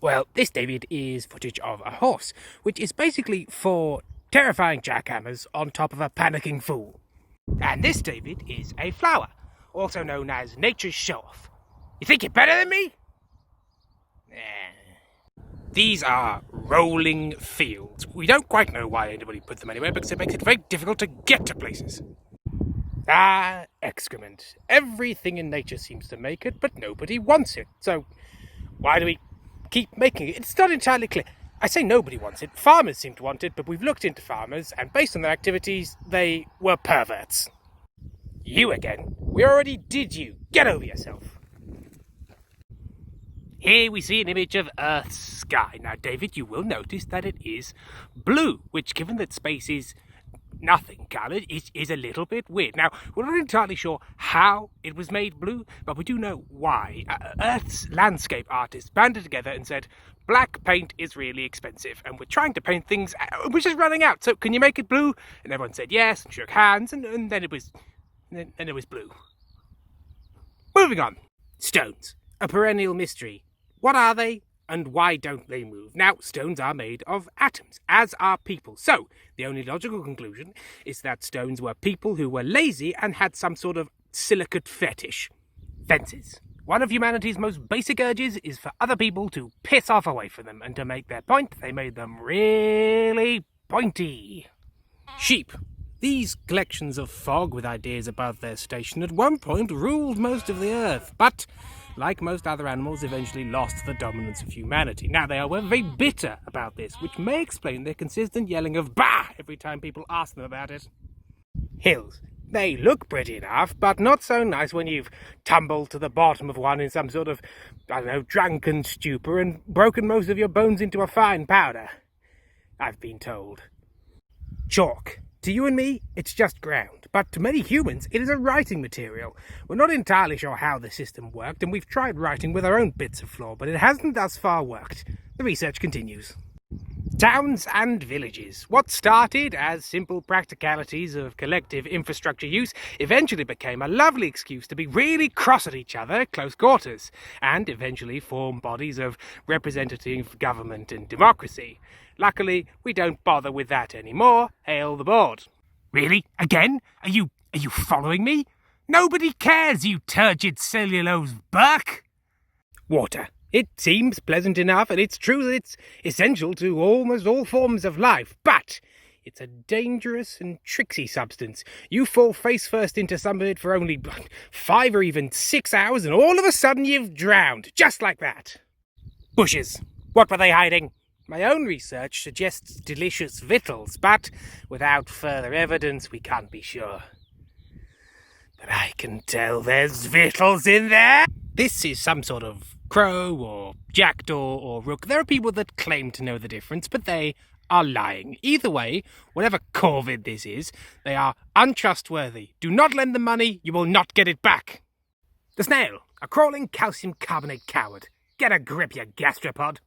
Well, this, David, is footage of a horse, which is basically 4 terrifying jackhammers on top of a panicking fool. And this, David, is a flower, also known as nature's show-off. You think you're better than me? These are rolling fields. We don't quite know why anybody put them anywhere because it makes it very difficult to get to places. Excrement. Everything in nature seems to make it, but nobody wants it. So why do we keep making it? It's not entirely clear. I say nobody wants it. Farmers seem to want it, but we've looked into farmers, and based on their activities, they were perverts. You again? We already did you. Get over yourself. Here we see an image of Earth's sky. Now, David, you will notice that it is blue, which, given that space is nothing coloured, is a little bit weird. Now, we're not entirely sure how it was made blue, but we do know why. Earth's landscape artists banded together and said, black paint is really expensive, and we're trying to paint things which is running out, so can you make it blue? And everyone said yes, and shook hands, and then it was blue. Moving on. Stones. A perennial mystery. What are they, and why don't they move? Now, stones are made of atoms, as are people. So, the only logical conclusion is that stones were people who were lazy and had some sort of silicate fetish. Fences. One of humanity's most basic urges is for other people to piss off away from them, and to make their point, they made them really pointy. Sheep. These collections of fog with ideas above their station at one point ruled most of the earth, but, like most other animals, eventually lost the dominance of humanity. Now, they are very bitter about this, which may explain their consistent yelling of "bah" every time people ask them about it. Hills. They look pretty enough, but not so nice when you've tumbled to the bottom of one in some sort of, drunken stupor and broken most of your bones into a fine powder, I've been told. Chalk. To you and me, it's just ground, but to many humans, it is a writing material. We're not entirely sure how the system worked, and we've tried writing with our own bits of flaw, but it hasn't thus far worked. The research continues. Towns and villages. What started as simple practicalities of collective infrastructure use eventually became a lovely excuse to be really cross at each other at close quarters, and eventually form bodies of representative government and democracy. Luckily, we don't bother with that anymore. Hail the board. Really? Again? Are you following me? Nobody cares, you turgid cellulose buck! Water. It seems pleasant enough, and it's true that it's essential to almost all forms of life, but it's a dangerous and tricksy substance. You fall face first into some of it for only 5 or even 6 hours, and all of a sudden you've drowned, just like that. Bushes. What were they hiding? My own research suggests delicious victuals, but without further evidence we can't be sure. But I can tell there's victuals in there! This is some sort of crow or jackdaw or rook. There are people that claim to know the difference, but they are lying. Either way, whatever corvid this is, they are untrustworthy. Do not lend them money, you will not get it back. The snail, a crawling calcium carbonate coward. Get a grip, you gastropod.